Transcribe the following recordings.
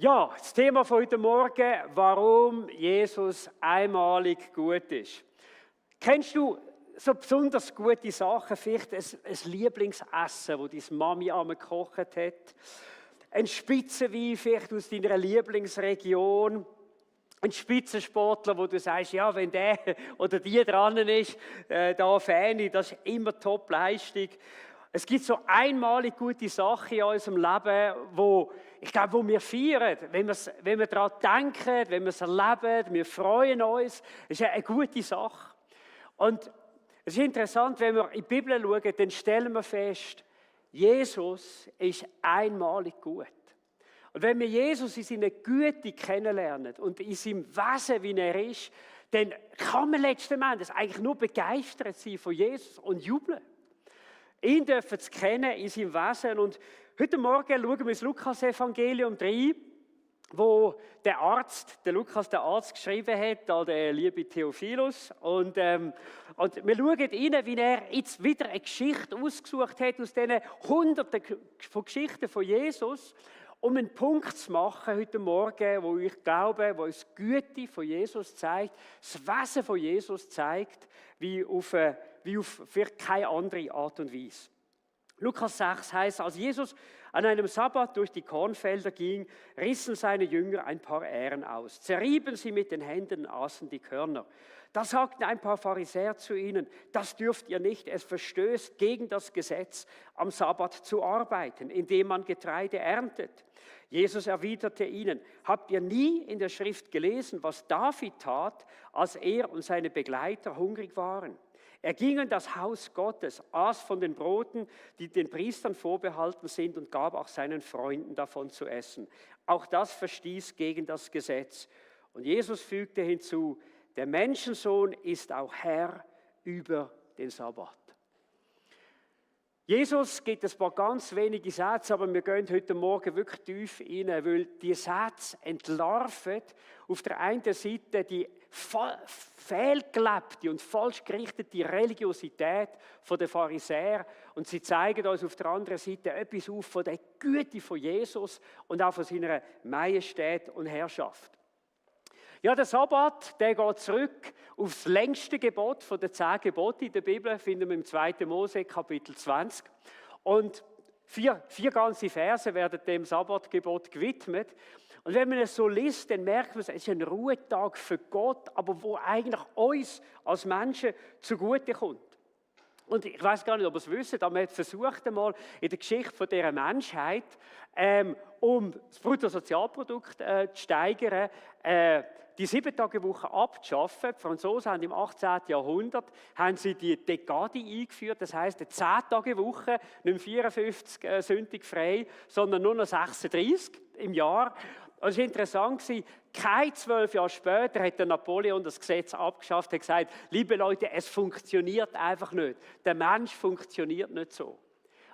Ja, das Thema von heute Morgen, warum Jesus einmalig gut ist. Kennst du so besonders gute Sachen, vielleicht ein Lieblingsessen, das deine Mami einmal gekocht hat? Ein Spitzenwein vielleicht aus deiner Lieblingsregion? Ein Spitzensportler, wo du sagst, ja, wenn der oder die dran ist, da Fan, das ist immer Top-Leistung. Es gibt so einmalig gute Sachen in unserem Leben, wo wir feiern, wenn wir daran denken, wenn wir es erleben, wir freuen uns. Das ist eine gute Sache. Und es ist interessant, wenn wir in die Bibel schauen, dann stellen wir fest, Jesus ist einmalig gut. Und wenn wir Jesus in seiner Güte kennenlernen und in seinem Wesen, wie er ist, dann kann man letzten Endes eigentlich nur begeistert sein von Jesus und jubeln. Ihn dürfen zu kennen in seinem Wesen. Und heute Morgen schauen wir das Lukas-Evangelium 3, wo der Lukas, der Arzt, geschrieben hat, an den lieben Theophilus. Und wir schauen rein, wie er jetzt wieder eine Geschichte ausgesucht hat aus diesen Hunderten von Geschichten von Jesus, um einen Punkt zu machen heute Morgen, wo ich glaube, wo uns die Güte von Jesus zeigt, das Wesen von Jesus zeigt, wie auf vielleicht keine andere Art und Weise. Lukas 6 heißt, als Jesus an einem Sabbat durch die Kornfelder ging, rissen seine Jünger ein paar Ähren aus, zerrieben sie mit den Händen und aßen die Körner. Da sagten ein paar Pharisäer zu ihnen, das dürft ihr nicht, es verstößt gegen das Gesetz, am Sabbat zu arbeiten, indem man Getreide erntet. Jesus erwiderte ihnen, habt ihr nie in der Schrift gelesen, was David tat, als er und seine Begleiter hungrig waren? Er ging in das Haus Gottes, aß von den Broten, die den Priestern vorbehalten sind, und gab auch seinen Freunden davon zu essen. Auch das verstieß gegen das Gesetz. Und Jesus fügte hinzu, der Menschensohn ist auch Herr über den Sabbat. Jesus gibt ein paar ganz wenige Sätze, aber wir gehen heute Morgen wirklich tief rein, weil die Sätze entlarven auf der einen Seite die fehlgelebte und falsch gerichtete Religiosität der Pharisäer und sie zeigen uns auf der anderen Seite etwas auf von der Güte von Jesus und auch von seiner Majestät und Herrschaft. Ja, der Sabbat, der geht zurück auf das längste Gebot von den 10 Geboten in der Bibel, finden wir im 2. Mose, Kapitel 20. Und vier ganze Verse werden dem Sabbatgebot gewidmet. Und wenn man es so liest, dann merkt man, es ist ein Ruhetag für Gott, aber wo eigentlich uns als Menschen zugute kommt. Und ich weiß gar nicht, ob ihr es wisst, aber man hat versucht einmal in der Geschichte von dieser Menschheit, um das Bruttosozialprodukt zu steigern, die 7-Tage-Woche abzuschaffen. Die Franzosen haben im 18. Jahrhundert haben sie die Dekade eingeführt, das heisst eine 10-Tage-Woche, nicht mehr 54 sündig frei, sondern nur noch 36 im Jahr. Es war interessant, kein 12 Jahre später hat der Napoleon das Gesetz abgeschafft und gesagt, liebe Leute, es funktioniert einfach nicht. Der Mensch funktioniert nicht so.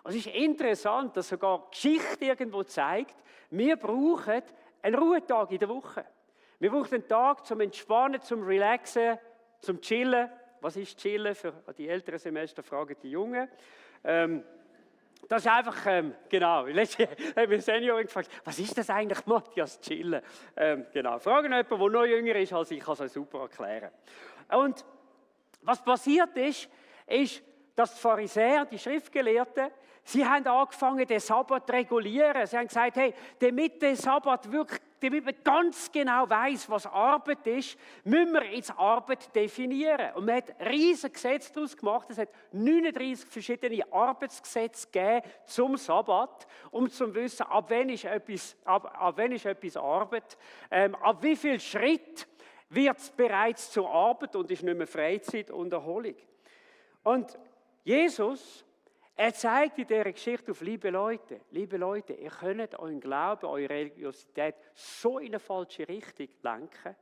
Es ist interessant, dass sogar die Geschichte irgendwo zeigt, wir brauchen einen Ruhetag in der Woche. Wir brauchen einen Tag zum Entspannen, zum Relaxen, zum Chillen. Was ist Chillen? Für die älteren Semester fragen die Jungen. Das ist einfach, genau, letztens haben wir Senioren gefragt, was ist das eigentlich, Matthias, Chillen? Genau, fragen jemanden, der noch jünger ist als ich, kann es euch super erklären. Und was passiert ist, dass die Pharisäer, die Schriftgelehrten, sie haben angefangen, den Sabbat zu regulieren. Sie haben gesagt, hey, damit der Sabbat wirklich, damit man ganz genau weiss, was Arbeit ist, müssen wir jetzt Arbeit definieren. Und man hat riesige Gesetze daraus gemacht. Es hat 39 verschiedene Arbeitsgesetze gegeben zum Sabbat, um zu wissen, ab wann ist etwas Arbeit, ab wie viel Schritt wird es bereits zur Arbeit und ist nicht mehr Freizeit und Erholung. Und Jesus, er zeigt in dieser Geschichte auf, liebe Leute, ihr könnt euren Glauben, eure Religiosität so in eine falsche Richtung lenken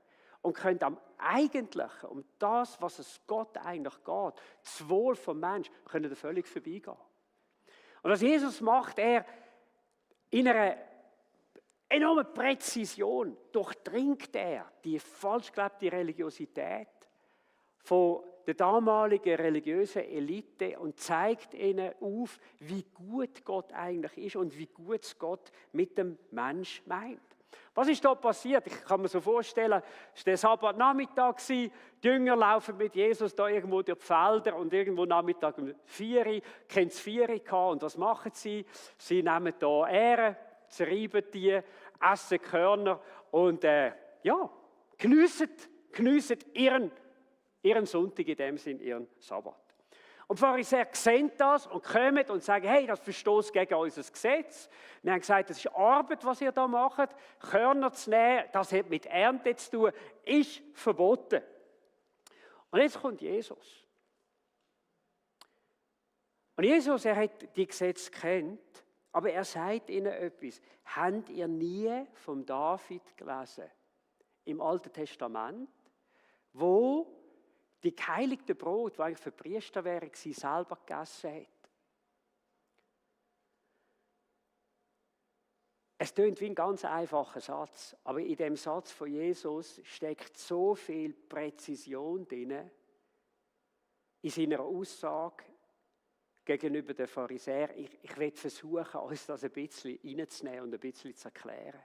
und könnt am Eigentlichen, um das, was es Gott eigentlich geht, das Wohl vom Menschen, könnt ihr völlig vorbeigehen. Und was Jesus macht, er in einer enormen Präzision durchdringt er die falsch gelebte Religiosität von der damaligen religiösen Elite und zeigt ihnen auf, wie gut Gott eigentlich ist und wie gut es Gott mit dem Mensch meint. Was ist da passiert? Ich kann mir so vorstellen, es war der Sabbatnachmittag, die Jünger laufen mit Jesus da irgendwo durch die Felder und irgendwo Nachmittag um 4 Uhr, kennt es 4 Uhr gehabt, und was machen sie? Sie nehmen da Ähren, zerreiben die, essen Körner und geniessen ihren Sonntag, in dem Sinn ihren Sabbat. Und die Pharisäer sehen das und kommen und sagen, hey, das verstößt gegen unser Gesetz. Wir haben gesagt, das ist Arbeit, was ihr da macht. Körner zu nehmen, das hat mit Ernte zu tun, ist verboten. Und jetzt kommt Jesus. Und Jesus, er hat die Gesetze gekannt, aber er sagt ihnen etwas. Habt ihr nie vom David gelesen, im Alten Testament, wo die geheiligte Brot, das eigentlich für die Priester wäre, sie selber gegessen hat? Es klingt wie ein ganz einfacher Satz, aber in dem Satz von Jesus steckt so viel Präzision drin, in seiner Aussage gegenüber den Pharisäern. Ich werde versuchen, uns das ein bisschen reinzunehmen und ein bisschen zu erklären.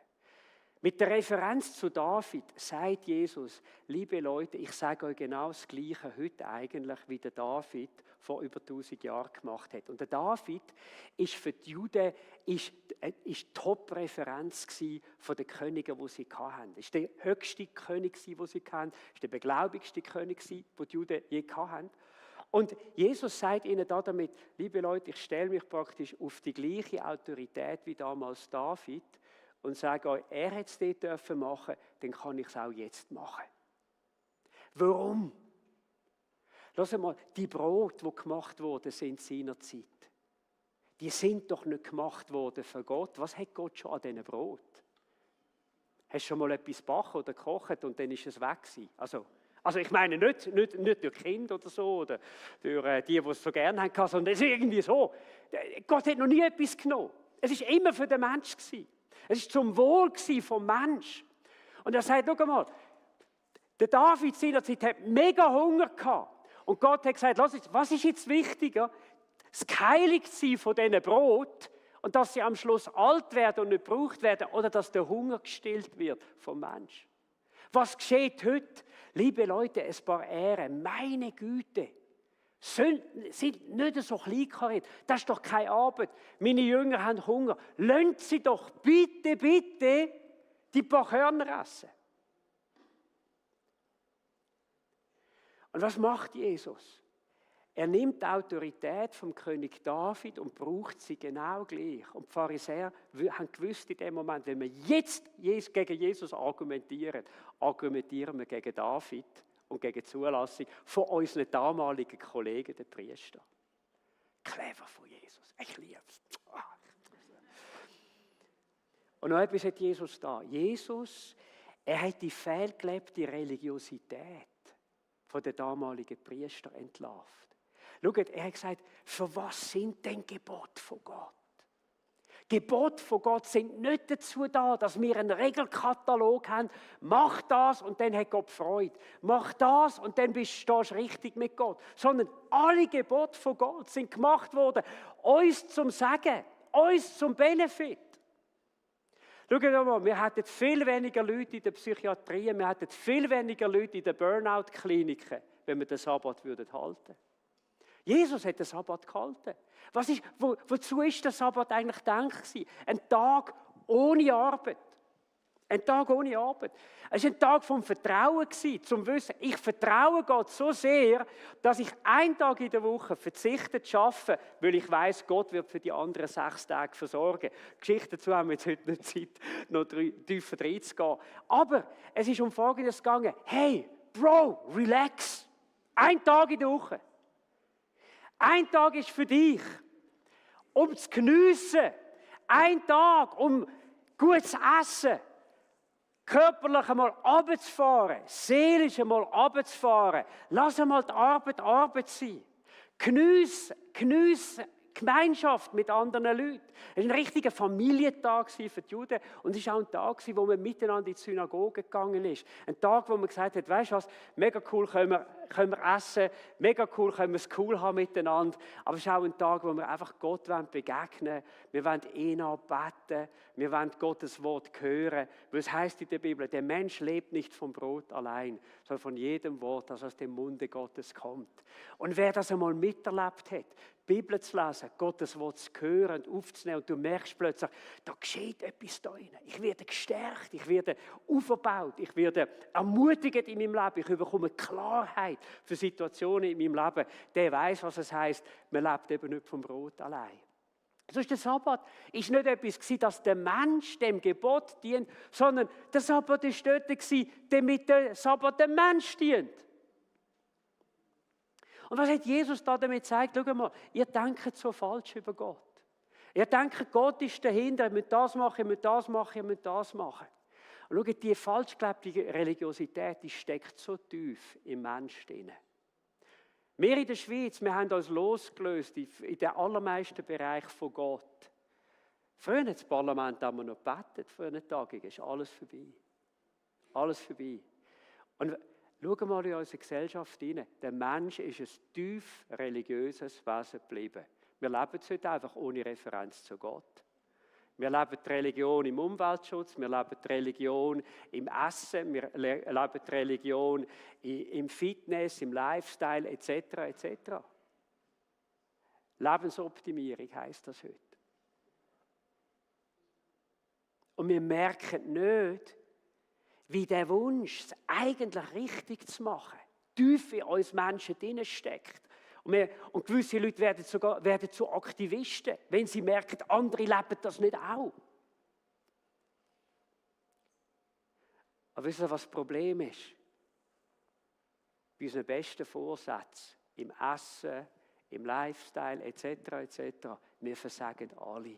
Mit der Referenz zu David sagt Jesus, liebe Leute, ich sage euch genau das Gleiche heute eigentlich, wie der David vor über 1000 Jahren gemacht hat. Und der David ist für die Juden ist Top-Referenz von den Königen, die sie hatten. Er war der höchste König, den sie hatten. Er war der beglaubigste König, den die Juden je hatten. Und Jesus sagt ihnen damit, liebe Leute, ich stelle mich praktisch auf die gleiche Autorität wie damals David und sage euch, er hat es dort machen dürfen, dann kann ich es auch jetzt machen. Warum? Lass mal, die Brote, die gemacht wurden, sind seinerzeit. Die sind doch nicht gemacht worden für Gott. Was hat Gott schon an diesen Brot? Hast du schon mal etwas gebacken oder gekocht und dann ist es weg gewesen? Also ich meine nicht durch Kinder oder so, oder durch die es so gerne haben, sondern es ist irgendwie so. Gott hat noch nie etwas genommen. Es war immer für den Menschen gewesen. Es war zum Wohl vom Menschen. Und er sagt, schau mal, der David seinerzeit hat mega Hunger gehabt. Und Gott hat gesagt, was ist jetzt wichtiger? Das Geheiligtsein von diesen Brot und dass sie am Schluss alt werden und nicht gebraucht werden oder dass der Hunger gestillt wird vom Menschen. Was geschieht heute? Liebe Leute, ein paar Ähren, meine Güte, sind nicht so klein geredet. Das ist doch keine Arbeit. Meine Jünger haben Hunger. Lasst sie doch bitte die paar Körner essen. Und was macht Jesus? Er nimmt die Autorität vom König David und braucht sie genau gleich. Und die Pharisäer haben gewusst in dem Moment, wenn wir jetzt gegen Jesus argumentieren wir gegen David und gegen die Zulassung von unseren damaligen Kollegen, den Priestern. Clever von Jesus. Ich liebe es. Und noch etwas hat Jesus da. Jesus, er hat die fehlgelebte Religiosität von den damaligen Priestern entlarvt. Schaut, er hat gesagt, für was sind denn Gebote von Gott? Gebote von Gott sind nicht dazu da, dass wir einen Regelkatalog haben. Mach das und dann hat Gott Freude. Mach das und dann stehst du richtig mit Gott. Sondern alle Gebote von Gott sind gemacht worden, uns zum Sagen, uns zum Benefit. Schaut mal, wir hätten viel weniger Leute in der Psychiatrie, wir hätten viel weniger Leute in den Burnout-Kliniken, wenn wir den Sabbat halten würden. Jesus hat den Sabbat gehalten. Wozu ist der Sabbat eigentlich gedacht? Ein Tag ohne Arbeit. Ein Tag ohne Arbeit. Es war ein Tag vom Vertrauen, zum Wissen, ich vertraue Gott so sehr, dass ich einen Tag in der Woche verzichte zu arbeiten, weil ich weiss, Gott wird für die anderen 6 Tage versorgen. Geschichte dazu haben wir jetzt heute nicht Zeit, noch tiefer reinzugehen. Aber es ist um Folgendes gegangen. Hey, Bro, relax. Ein Tag in der Woche. Ein Tag ist für dich, um zu geniessen. Ein Tag, um gut zu essen. Körperlich einmal runterzufahren. Seelisch einmal runterzufahren. Lass einmal die Arbeit sein. Geniesse Gemeinschaft mit anderen Leuten. Es war ein richtiger Familientag für die Juden und es war auch ein Tag, wo man miteinander in die Synagoge gegangen ist. Ein Tag, wo man gesagt hat, weißt du was, mega cool, können wir können wir essen, mega cool, können wir es cool haben miteinander. Aber es ist auch ein Tag, wo wir einfach Gott begegnen wollen. Wir wollen ihn anbeten, wir wollen Gottes Wort hören. Weil es heisst in der Bibel, der Mensch lebt nicht vom Brot allein, sondern von jedem Wort, das aus dem Munde Gottes kommt. Und wer das einmal miterlebt hat, die Bibel zu lesen, Gottes Wort zu hören und aufzunehmen, und du merkst plötzlich, da geschieht etwas da drin. Ich werde gestärkt, ich werde aufgebaut, ich werde ermutigt in meinem Leben, ich bekomme Klarheit für Situationen in meinem Leben. Der weiß, was es heisst, man lebt eben nicht vom Brot allein. So ist der Sabbat ist nicht etwas gewesen, dass der Mensch dem Gebot dient, sondern der Sabbat ist dort gewesen, damit der Sabbat dem Mensch dient. Und was hat Jesus da damit gesagt? Schau mal, ihr denkt so falsch über Gott. Ihr denkt, Gott ist dahinter, ihr müsst das machen, ihr müsst das machen, ihr müsst das machen. Und schaut, die falsch gelebte Religiosität, die steckt so tief im Menschen drin. Wir in der Schweiz, wir haben uns losgelöst in den allermeisten Bereichen von Gott. Früher ins Parlament haben wir noch gebetet, für eine Tagung ist alles vorbei. Alles vorbei. Und schauen wir mal in unsere Gesellschaft hinein. Der Mensch ist ein tief religiöses Wesen geblieben. Wir leben es heute einfach ohne Referenz zu Gott. Wir leben die Religion im Umweltschutz, wir leben die Religion im Essen, wir leben die Religion im Fitness, im Lifestyle etc. etc. Lebensoptimierung heisst das heute. Und wir merken nicht, wie der Wunsch, es eigentlich richtig zu machen, tief in uns Menschen drin steckt. Und gewisse Leute werden zu Aktivisten, wenn sie merken, andere leben das nicht auch. Aber wisst ihr, was das Problem ist? Bei unseren besten Vorsätzen, im Essen, im Lifestyle etc. etc. Wir versagen alle.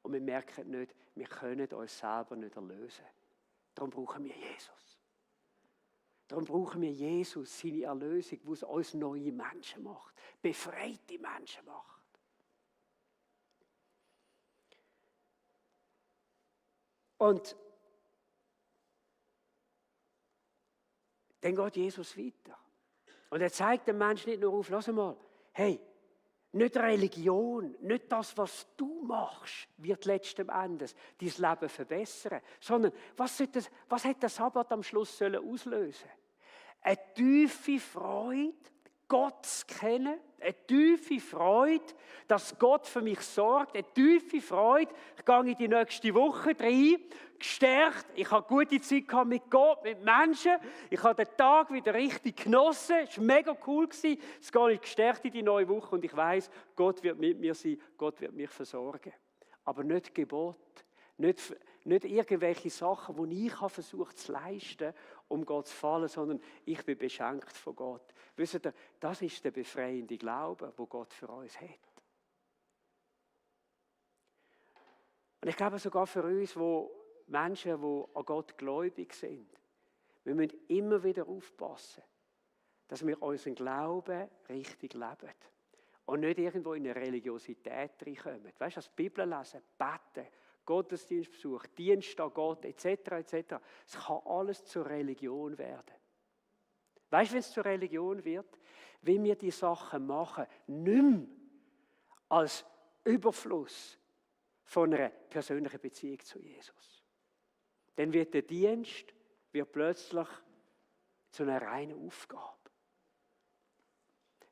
Und wir merken nicht, wir können uns selber nicht erlösen. Darum brauchen wir Jesus. Darum brauchen wir Jesus, seine Erlösung, die aus uns neue Menschen macht, befreite Menschen macht. Und dann geht Jesus weiter. Und er zeigt dem Menschen nicht nur auf, lass mal, hey, nicht Religion, nicht das, was du machst, wird letzten Endes dein Leben verbessern, sondern was hat der Sabbat am Schluss auslösen? Eine tiefe Freude, Gott zu kennen, eine tiefe Freude, dass Gott für mich sorgt, eine tiefe Freude, ich gehe in die nächste Woche rein, gestärkt, ich habe gute Zeit gehabt mit Gott, mit Menschen, ich habe den Tag wieder richtig genossen, es war mega cool, jetzt gehe ich gestärkt in die neue Woche und ich weiss, Gott wird mit mir sein, Gott wird mich versorgen. Aber nicht Gebot, nicht irgendwelche Sachen, die ich versucht zu leisten, um Gott zu fallen, sondern ich bin beschenkt von Gott. Wisst ihr, das ist der befreiende Glaube, wo Gott für uns hat. Und ich glaube sogar für uns, Menschen, die an Gott gläubig sind, wir müssen immer wieder aufpassen, dass wir unseren Glauben richtig leben. Und nicht irgendwo in eine Religiosität reinkommen. Weißt du, das Bibel lesen, beten, Gottesdienstbesuch, Dienst an Gott, etc., etc. Es kann alles zur Religion werden. Weißt du, wenn es zur Religion wird? Wenn wir die Sachen machen, nicht mehr als Überfluss von einer persönlichen Beziehung zu Jesus. Dann wird der Dienst plötzlich zu einer reinen Aufgabe.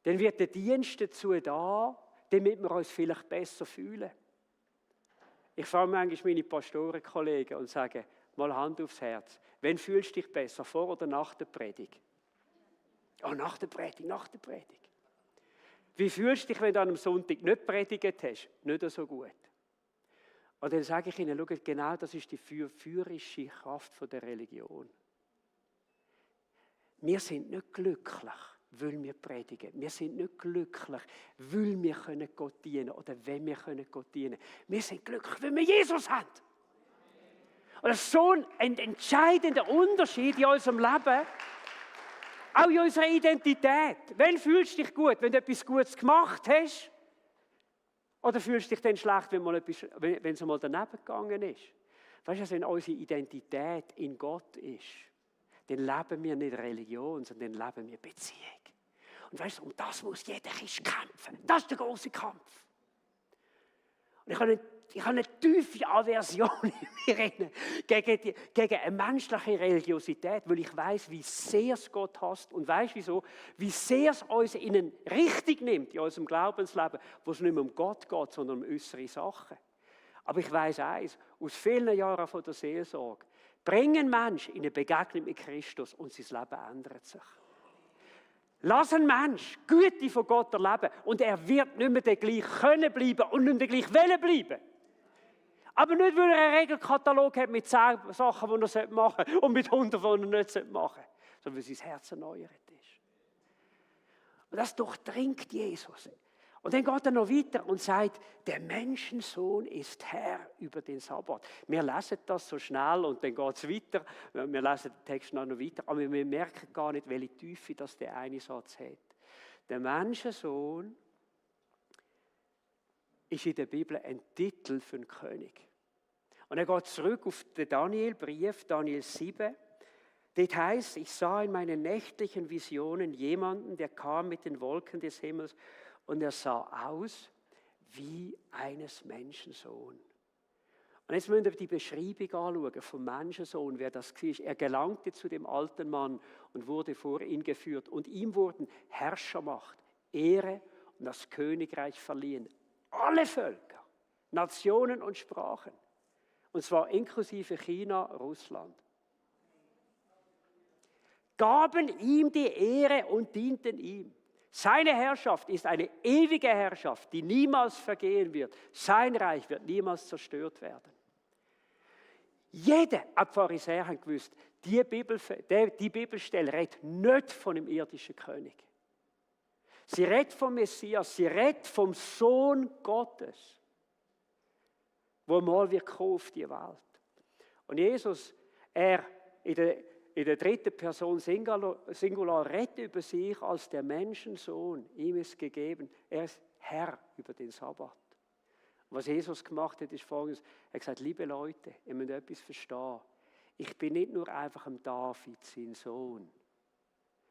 Dann wird der Dienst dazu da, damit wir uns vielleicht besser fühlen. Ich frage manchmal meine Pastorenkollegen und sage, mal Hand aufs Herz, wann fühlst du dich besser, vor oder nach der Predigt? Oh, nach der Predigt. Wie fühlst du dich, wenn du an einem Sonntag nicht predigt hast? Nicht so gut. Und dann sage ich ihnen, schau, genau das ist die führerische Kraft der Religion. Wir sind nicht glücklich, weil wir predigen. Wir sind nicht glücklich, weil wir Gott dienen können oder wenn wir Gott dienen können. Wir sind glücklich, weil wir Jesus haben. Und das ist so ein entscheidender Unterschied in unserem Leben, auch in unserer Identität. Wann fühlst du dich gut, wenn du etwas Gutes gemacht hast? Oder fühlst du dich dann schlecht, wenn es mal daneben gegangen ist? Weißt du, wenn unsere Identität in Gott ist, dann leben wir nicht Religion, sondern dann leben wir Beziehung. Und weißt du, um das muss jeder Christ kämpfen. Das ist der große Kampf. Und ich habe eine tiefe Aversion in mir rein gegen eine menschliche Religiosität, weil ich weiß, wie sehr es Gott hasst und weiß wieso, wie sehr es uns in eine Richtung nimmt in unserem Glaubensleben, wo es nicht mehr um Gott geht, sondern um äußere Sachen. Aber ich weiß eins, aus vielen Jahren von der Seelsorge, bringen Menschen in eine Begegnung mit Christus und sein Leben ändert sich. Lass einen Mensch Güte von Gott erleben und er wird nicht mehr der gleich können bleiben und nicht mehr der gleich wollen bleiben. Aber nicht, weil er einen Regelkatalog hat mit 10 Sachen, die er machen sollte und mit 100, die er nicht machen sollte, sondern weil sein Herz erneuert ist. Und das durchdringt Jesus. Und dann geht er noch weiter und sagt, der Menschensohn ist Herr über den Sabbat. Wir lesen das so schnell und dann geht es weiter. Wir lesen den Text noch weiter, aber wir merken gar nicht, welche Tiefe das der eine Satz hat. Der Menschensohn ist in der Bibel ein Titel für einen König. Und er geht zurück auf den Daniel-Brief, Daniel 7. Dort heißt, ich sah in meinen nächtlichen Visionen jemanden, der kam mit den Wolken des Himmels und er sah aus wie eines Menschensohn. Und jetzt müssen wir die Beschreibung anschauen vom Menschensohn, wer das war. Er gelangte zu dem alten Mann und wurde vor ihn geführt. Und ihm wurden Herrschermacht, Ehre und das Königreich verliehen. Alle Völker, Nationen und Sprachen. Und zwar inklusive China, Russland. Gaben ihm die Ehre und dienten ihm. Seine Herrschaft ist eine ewige Herrschaft, die niemals vergehen wird. Sein Reich wird niemals zerstört werden. Jeder Pharisäer hat gewusst, die Bibelstelle redet nicht von einem irdischen König. Sie redet vom Messias, sie redet vom Sohn Gottes, der mal wird kommen auf die Welt. Und Jesus, er in der dritten Person Singular redet über sich als der Menschensohn. Ihm ist gegeben, er ist Herr über den Sabbat. Und was Jesus gemacht hat, ist Folgendes. Er hat gesagt, liebe Leute, ihr müsst etwas verstehen. Ich bin nicht nur einfach ein David, sein Sohn,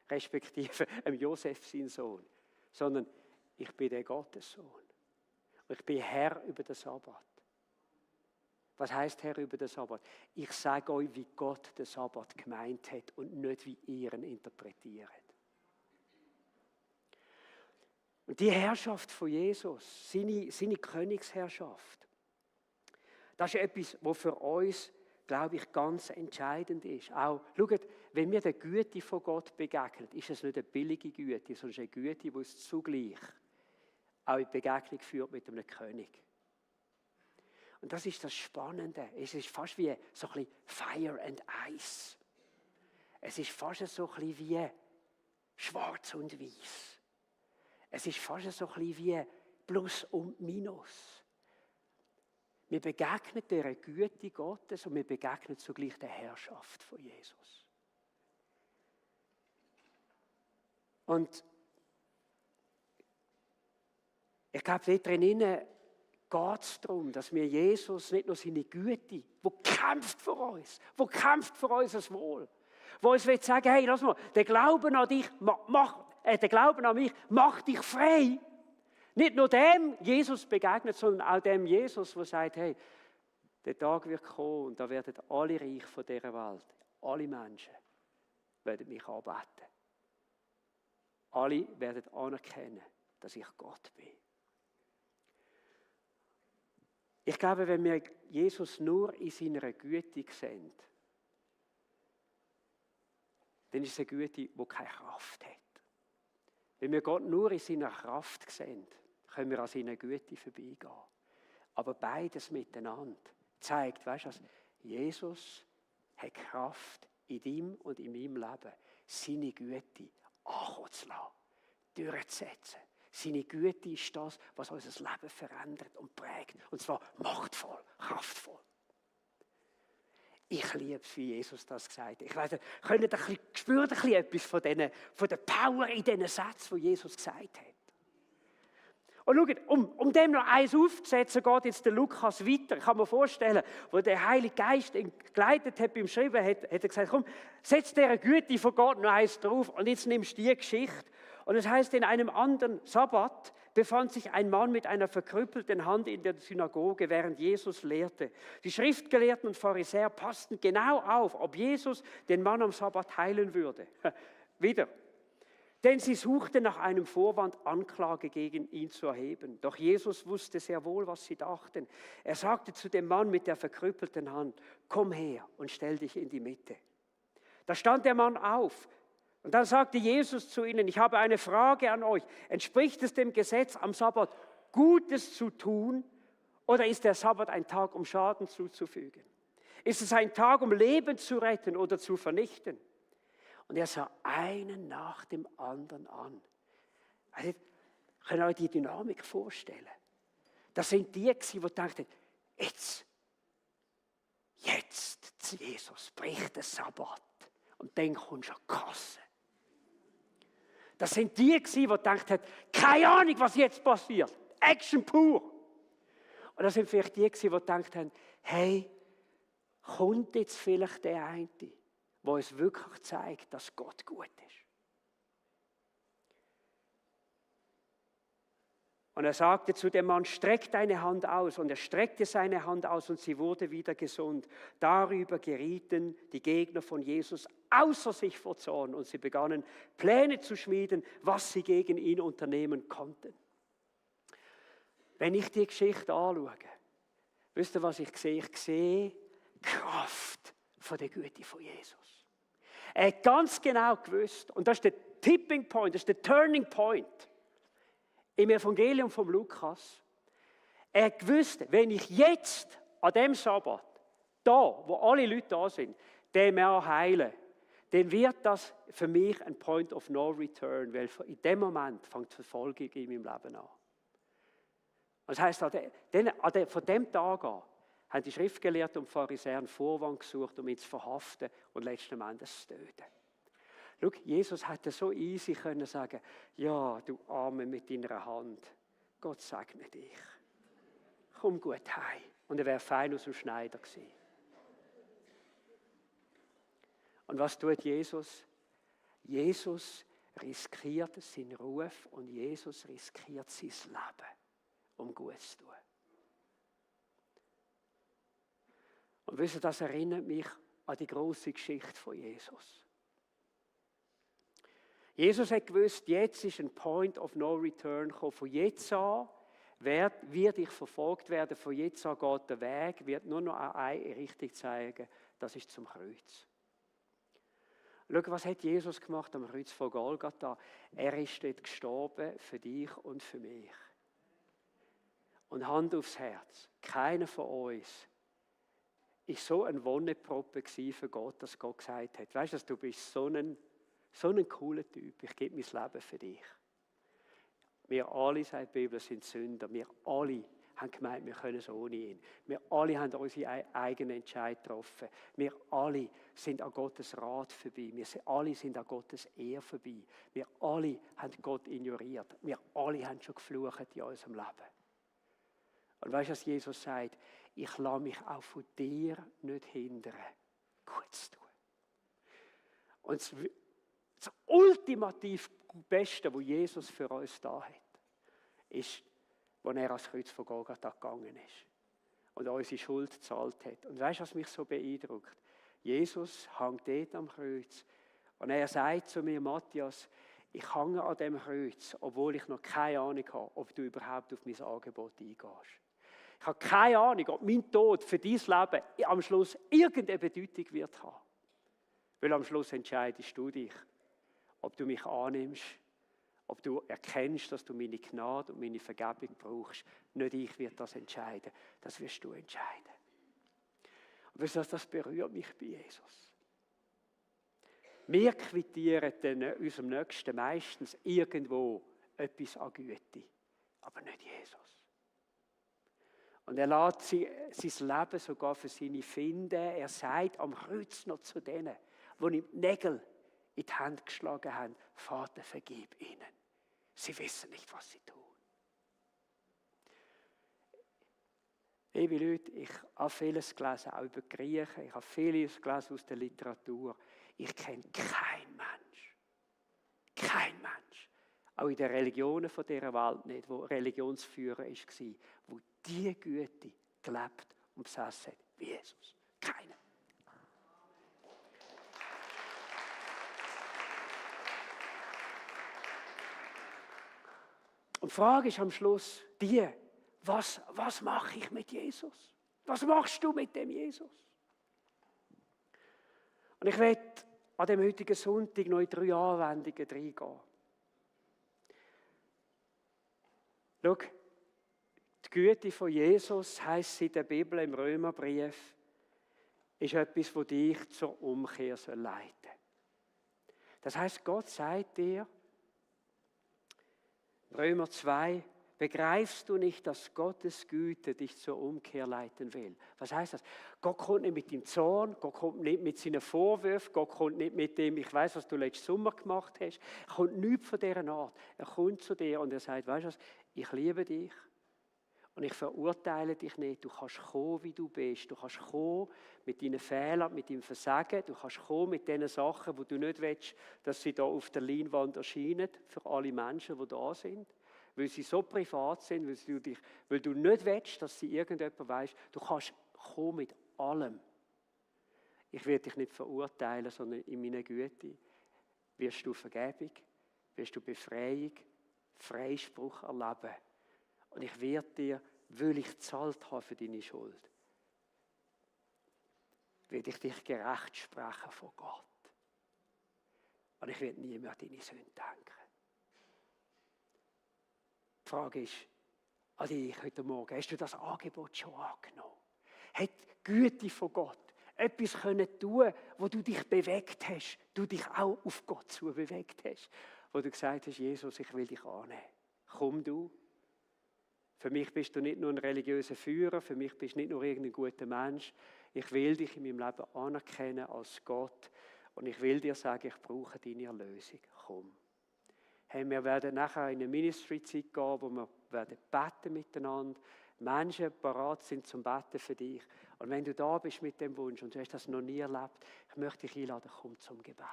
respektive ein Josef, sein Sohn, sondern ich bin der Gottessohn. Und ich bin Herr über den Sabbat. Was heißt Herr über den Sabbat? Ich sage euch, wie Gott den Sabbat gemeint hat und nicht, wie ihr ihn interpretiert. Und die Herrschaft von Jesus, seine Königsherrschaft, das ist etwas, was für uns, glaube ich, ganz entscheidend ist. Auch, schaut, wenn wir der Güte von Gott begegnen, ist es nicht eine billige Güte, sondern eine Güte, die uns zugleich auch in Begegnung führt mit einem König. Und das ist das Spannende. Es ist fast wie so ein bisschen Fire and Ice. Es ist fast so ein bisschen wie Schwarz und Weiß. Es ist fast so ein bisschen wie Plus und Minus. Wir begegnen der Güte Gottes und wir begegnen zugleich der Herrschaft von Jesus. Und ich glaube, dort drinnen geht es darum, dass wir Jesus nicht nur seine Güte, wo kämpft für uns, unser Wohl, wo uns will sagen, hey, lass mal, der Glauben an dich, der Glauben an mich macht dich frei. Nicht nur dem Jesus begegnet, sondern auch dem Jesus, der sagt, hey, der Tag wird kommen und da werden alle Reich von dieser Welt, alle Menschen, werden mich anbeten. Alle werden anerkennen, dass ich Gott bin. Ich glaube, wenn wir Jesus nur in seiner Güte sehen, dann ist es eine Güte, die keine Kraft hat. Wenn wir Gott nur in seiner Kraft sehen, können wir an seiner Güte vorbeigehen. Aber beides miteinander zeigt, weißt du was, Jesus hat Kraft in deinem und in meinem Leben, seine Güte ankommen zu lassen, durchzusetzen. Seine Güte ist das, was unser Leben verändert und prägt. Und zwar machtvoll, kraftvoll. Ich liebe es, wie Jesus das gesagt hat. Ich weiss, spürt ein bisschen etwas von der Power in diesen Sätzen, die Jesus gesagt hat. Und schaut, um dem noch eins aufzusetzen, geht jetzt der Lukas weiter. Ich kann mir vorstellen, wo der Heilige Geist ihn geleitet hat beim Schreiben, hat er gesagt, komm, setz dieser Güte von Gott noch eins drauf und jetzt nimmst du die Geschichte Und es heißt, in einem anderen Sabbat befand sich ein Mann mit einer verkrüppelten Hand in der Synagoge, während Jesus lehrte. Die Schriftgelehrten und Pharisäer passten genau auf, ob Jesus den Mann am Sabbat heilen würde. Wieder. Denn sie suchten nach einem Vorwand, Anklage gegen ihn zu erheben. Doch Jesus wusste sehr wohl, was sie dachten. Er sagte zu dem Mann mit der verkrüppelten Hand, komm her und stell dich in die Mitte. Da stand der Mann auf. Und dann sagte Jesus zu ihnen, ich habe eine Frage an euch. Entspricht es dem Gesetz, am Sabbat Gutes zu tun, oder ist der Sabbat ein Tag, um Schaden zuzufügen? Ist es ein Tag, um Leben zu retten oder zu vernichten? Und er sah einen nach dem anderen an. Also, könnt ihr euch die Dynamik vorstellen? Das sind die, die dachten, jetzt, Jesus bricht den Sabbat. Und dann kommt schon Kasse. Das sind die, die dachten, keine Ahnung, was jetzt passiert. Action pur. Und das sind vielleicht die, die dachten, hey, kommt jetzt vielleicht der eine, der uns wirklich zeigt, dass Gott gut ist. Und er sagte zu dem Mann, streck deine Hand aus. Und er streckte seine Hand aus und sie wurde wieder gesund. Darüber gerieten die Gegner von Jesus außer sich vor Zorn und sie begannen Pläne zu schmieden, was sie gegen ihn unternehmen konnten. Wenn ich die Geschichte anschaue, wisst ihr, was ich sehe? Ich sehe die Kraft von der Güte von Jesus. Er hat ganz genau gewusst, und das ist der Tipping Point, das ist der Turning Point im Evangelium von Lukas. Er hat gewusst, wenn ich jetzt an dem Sabbat, da, wo alle Leute da sind, den Mann heile, dann wird das für mich ein Point of no return, weil in dem Moment fängt die Verfolgung in meinem Leben an. Das heisst, von dem Tag an haben die Schriftgelehrten und Pharisäer einen Vorwand gesucht, um ihn zu verhaften und letzten Endes zu töten. Schau, Jesus hätte so easy können sagen, ja, du Arme mit deiner Hand, Gott segne dich. Komm gut heim. Und er wäre fein aus dem Schneider gewesen. Und was tut Jesus? Jesus riskiert seinen Ruf und Jesus riskiert sein Leben, um gut zu tun. Und wisst ihr, das erinnert mich an die große Geschichte von Jesus. Jesus hat gewusst, jetzt ist ein Point of no return gekommen. Von jetzt an wird ich verfolgt werden. Von jetzt an geht der Weg, wird nur noch eine Richtung zeigen. Das ist zum Kreuz. Schau, was hat Jesus gemacht am Kreuz von Golgatha? Er ist dort gestorben für dich und für mich. Und Hand aufs Herz, keiner von uns ist so ein Wonneproppe für Gott, dass Gott gesagt hat, weißt du, du bist so ein cooler Typ, ich gebe mein Leben für dich. Wir alle, sagt die Bibel, sind Sünder. Wir alle haben gemeint, wir können es ohne ihn. Wir alle haben unsere eigenen Entscheid getroffen. Wir alle sind an Gottes Rat vorbei. Wir alle sind an Gottes Ehre vorbei. Wir alle haben Gott ignoriert. Wir alle haben schon geflucht in unserem Leben. Und weißt du, was Jesus sagt? Ich lasse mich auch von dir nicht hindern, gut zu tun. Und das ultimativ Beste, was Jesus für uns da hat, ist, als er ans Kreuz von Golgatha gegangen ist und unsere Schuld gezahlt hat. Und weißt du, was mich so beeindruckt? Jesus hängt dort am Kreuz und er sagt zu mir, Matthias, ich hänge an dem Kreuz, obwohl ich noch keine Ahnung habe, ob du überhaupt auf mein Angebot eingehst. Ich habe keine Ahnung, ob mein Tod für dein Leben am Schluss irgendeine Bedeutung wird haben. Weil am Schluss entscheidest du dich, ob du mich annimmst, ob du erkennst, dass du meine Gnade und meine Vergebung brauchst. Nicht ich werde das entscheiden, das wirst du entscheiden. Und das berührt mich bei Jesus. Wir quittieren unserem Nächsten meistens irgendwo etwas an Güte, aber nicht Jesus. Und er lässt sein Leben sogar für seine finden. Er sagt am Kreuz noch zu denen, die ihm die Nägel in die Hand geschlagen haben, Vater, vergib ihnen. Sie wissen nicht, was sie tun. Liebe Leute, ich habe vieles gelesen, auch über die Griechen. Ich habe vieles gelesen aus der Literatur. Ich kenne keinen Mensch, Auch in den Religionen von dieser Welt nicht, wo Religionsführer war, wo diese Güte gelebt und besessen hat, wie Jesus. Keiner. Und die Frage ist am Schluss die, was mache ich mit Jesus? Was machst du mit dem Jesus? Und ich werde an dem heutigen Sonntag noch in 3 Anwendungen reingehen. Schau, die Güte von Jesus, heisst es in der Bibel im Römerbrief, ist etwas, das dich zur Umkehr leiten soll. Das heisst, Gott sagt dir, Römer 2, begreifst du nicht, dass Gottes Güte dich zur Umkehr leiten will? Was heißt das? Gott kommt nicht mit dem Zorn, Gott kommt nicht mit seinen Vorwürfen, Gott kommt nicht mit dem, ich weiß, was du letzten Sommer gemacht hast. Er kommt nichts von dieser Art. Er kommt zu dir und er sagt, weißt du was, ich liebe dich und ich verurteile dich nicht. Du kannst kommen, wie du bist. Du kannst kommen mit deinen Fehlern, mit deinem Versagen. Du kannst kommen mit den Sachen, wo du nicht willst, dass sie da auf der Leinwand erscheinen, für alle Menschen, die da sind. Weil sie so privat sind, weil du nicht willst, dass sie irgendjemand weiss. Du kannst kommen mit allem. Ich werde dich nicht verurteilen, sondern in meiner Güte wirst du Vergebung, wirst du Befreiung, Freispruch erleben. Und ich werde dir, weil ich gezahlt habe für deine Schuld, werde ich dich gerecht sprechen vor Gott. Und ich werde nie mehr an deine Sünde denken. Die Frage ist an dich heute Morgen, hast du das Angebot schon angenommen? Hat die Güte von Gott etwas können tun, wo du dich bewegt hast, du dich auch auf Gott zu bewegt hast, wo du gesagt hast, Jesus, ich will dich annehmen. Komm du. Für mich bist du nicht nur ein religiöser Führer, für mich bist du nicht nur irgendein guter Mensch. Ich will dich in meinem Leben anerkennen als Gott und ich will dir sagen, ich brauche deine Erlösung. Komm. Hey, wir werden nachher in eine Ministry-Zeit gehen, wo wir werden beten miteinander. Menschen parat sind zum Beten für dich. Und wenn du da bist mit dem Wunsch und du hast das noch nie erlebt, ich möchte dich einladen, komm zum Gebet.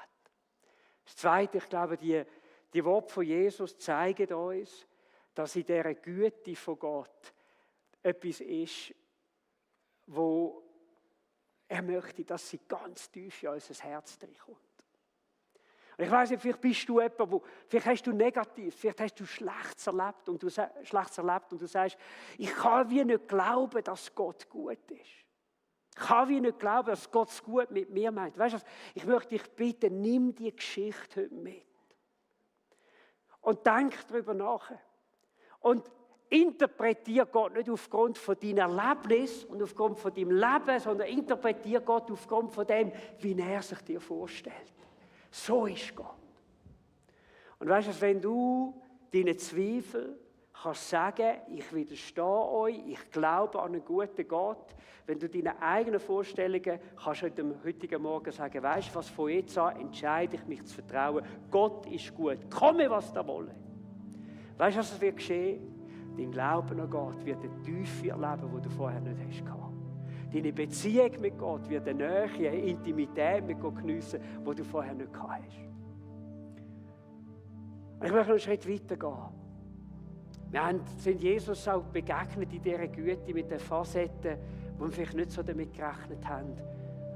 Das Zweite, ich glaube, die Worte von Jesus zeigen uns, dass in dieser Güte von Gott etwas ist, wo er möchte, dass sie ganz tief in unser Herz reinkommt. Und ich weiss nicht, vielleicht bist du jemand, vielleicht hast du negativ, vielleicht hast du Schlechtes erlebt und du sagst, ich kann wie nicht glauben, dass Gott gut ist. Ich kann wie nicht glauben, dass Gott es gut mit mir meint. Weißt du, ich möchte dich bitten, nimm die Geschichte heute mit. Und denk darüber nach. Und interpretiere Gott nicht aufgrund von deinem Erlebnis und aufgrund von deinem Leben, sondern interpretiere Gott aufgrund von dem, wie er sich dir vorstellt. So ist Gott. Und weißt du, wenn du deine Zweifel kannst sagen, ich widerstehe euch, ich glaube an einen guten Gott, wenn du deine eigenen Vorstellungen kannst heute heutigen Morgen sagen, weißt du was, von jetzt an entscheide ich mich zu vertrauen, Gott ist gut, komme was da wolle. Weißt du, was wird geschehen? Dein Glauben an Gott wird eine Tiefe erleben, die du vorher nicht hast gehabt. Deine Beziehung mit Gott wird eine Nähe, eine Intimität mit Gott geniessen, die du vorher nicht gehabt hast. Und ich möchte noch einen Schritt weiter gehen. Wir sind Jesus auch begegnet in dieser Güte mit den Facetten, wo wir vielleicht nicht so damit gerechnet haben.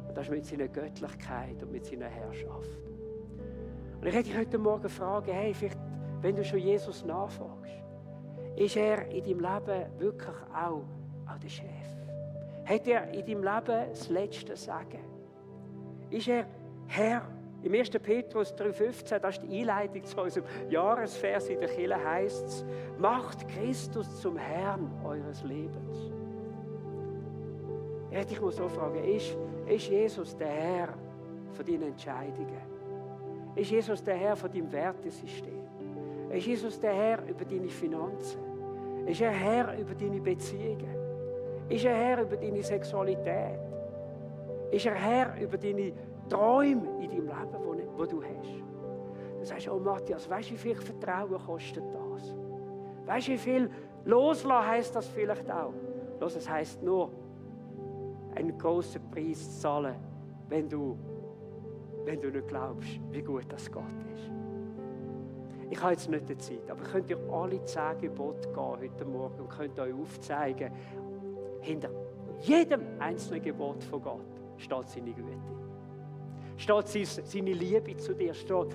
Und das ist mit seiner Göttlichkeit und mit seiner Herrschaft. Und ich möchte dich heute Morgen fragen, hey, vielleicht, wenn du schon Jesus nachfragst, ist er in deinem Leben wirklich auch der Chef? Hat er in deinem Leben das letzte Sagen? Ist er Herr? Im 1. Petrus 3,15, das ist die Einleitung zu unserem Jahresvers in der Kirche, heisst es, macht Christus zum Herrn eures Lebens. Ich muss so fragen, ist Jesus der Herr von deinen Entscheidungen? Ist Jesus der Herr von deinem Wertesystem? Ist Jesus der Herr über deine Finanzen? Ist er Herr über deine Beziehungen? Ist er Herr über deine Sexualität? Ist er Herr über deine Träume in deinem Leben, die du hast? Du sagst, oh Matthias, weißt du, wie viel Vertrauen kostet das? Weißt du, wie viel loslassen heisst das vielleicht auch? Es heisst nur, einen grossen Preis zu zahlen, wenn du nicht glaubst, wie gut das Gott ist. Ich habe jetzt nicht die Zeit, aber könnt ihr alle 10 Gebote gehen heute Morgen und könnt euch aufzeigen, hinter jedem einzelnen Gebot von Gott steht seine Güte. Steht seine Liebe zu dir, steht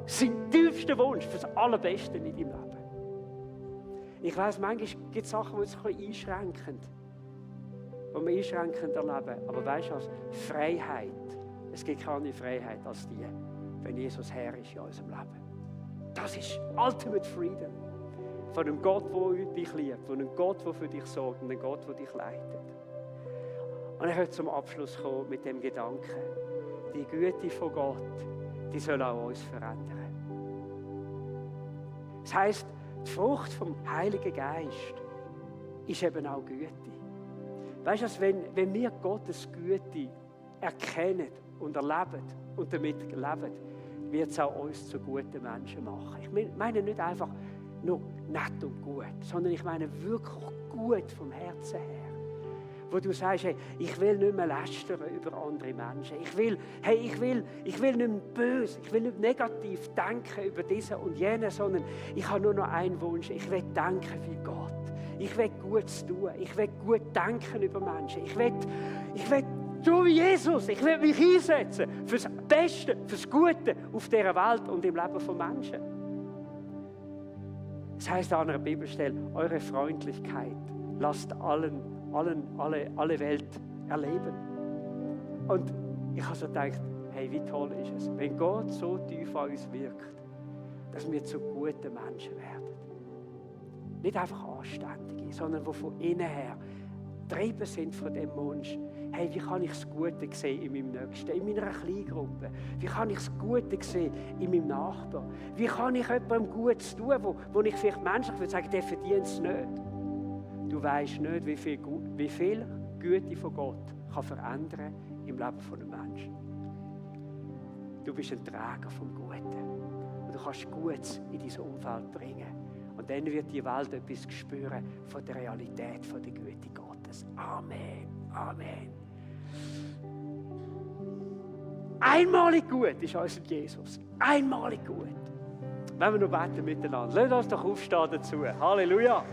sein tiefster Wunsch für das Allerbeste in deinem Leben. Ich weiss, manchmal gibt es Sachen, die uns einschränken, die wir einschränkend erleben. Aber weißt du was? Freiheit. Es gibt keine Freiheit als die, wenn Jesus Herr ist in unserem Leben. Das ist Ultimate Freedom. Von einem Gott, der dich liebt, von einem Gott, der für dich sorgt und einem Gott, der dich leitet. Und ich möchte zum Abschluss kommen mit dem Gedanken, die Güte von Gott, die soll auch uns verändern. Das heisst, die Frucht vom Heiligen Geist ist eben auch Güte. Weißt du, wenn wir Gottes Güte erkennen und erleben und damit leben, wird es auch uns zu guten Menschen machen. Ich meine nicht einfach nur nett und gut, sondern ich meine wirklich gut vom Herzen her. Wo du sagst, hey, ich will nicht mehr lästern über andere Menschen. Ich will nicht mehr böse, ich will nicht negativ denken über diesen und jenen, sondern ich habe nur noch einen Wunsch. Ich will denken wie Gott. Ich will Gutes tun. Ich will gut denken über Menschen. Ich will so wie Jesus. Ich will mich einsetzen für das Beste, für das Gute auf dieser Welt und im Leben von Menschen. Es heisst an einer Bibelstelle, eure Freundlichkeit lasst alle Welt erleben. Und ich habe so gedacht, hey, wie toll ist es, wenn Gott so tief an uns wirkt, dass wir zu guten Menschen werden. Nicht einfach Anständige, sondern die von innen her getrieben sind von dem Wunsch, hey, wie kann ich das Gute sehen in meinem Nächsten, in meiner Kleingruppe? Wie kann ich das Gute sehen in meinem Nachbarn? Wie kann ich jemandem Gutes tun, wo ich vielleicht menschlich würde sagen, der verdient es nicht? Du weisst nicht, wie viel Güte von Gott kann verändern im Leben von einem Menschen. Du bist ein Träger vom Guten. Und du kannst Gutes in dein Umfeld bringen. Und dann wird die Welt etwas spüren von der Realität, von der Güte Gottes. Amen. Amen. Einmalig gut ist unser Jesus. Einmalig gut. Wenn wir noch beten miteinander. Lasst uns doch aufstehen dazu. Halleluja.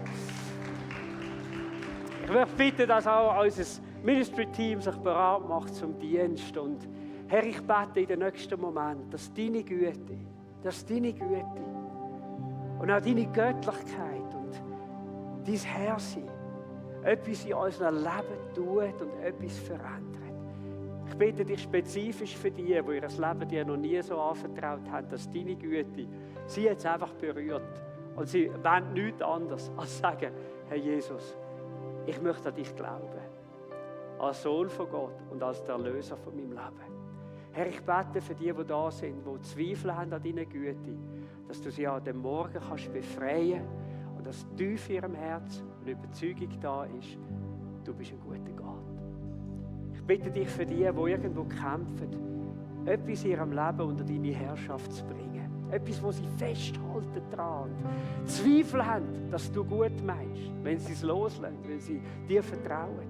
Ich möchte bitten, dass auch unser Ministry-Team sich bereit macht zum Dienst. Und Herr, ich bete in den nächsten Moment, dass deine Güte und auch deine Göttlichkeit und dein Herrsein etwas in unserem Leben tut und etwas verändert. Ich bitte dich spezifisch für die ihr Leben dir noch nie so anvertraut haben, dass deine Güte sie jetzt einfach berührt. Und sie wollen nichts anderes als sagen, Herr Jesus, ich möchte an dich glauben. Als Sohn von Gott und als der Erlöser von meinem Leben. Herr, ich bete für die da sind, die Zweifel haben an deiner Güte, dass du sie an dem Morgen kannst befreien und dass tief in ihrem Herz eine Überzeugung da ist, du bist ein guter Gott. Ich bitte dich für die irgendwo kämpfen, etwas in ihrem Leben unter deine Herrschaft zu bringen. Etwas, wo sie festhalten daran und Zweifel haben, dass du gut meinst. Wenn sie es loslassen, wenn sie dir vertrauen,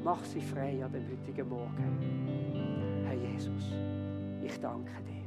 mach sie frei an dem heutigen Morgen. Herr Jesus, ich danke dir.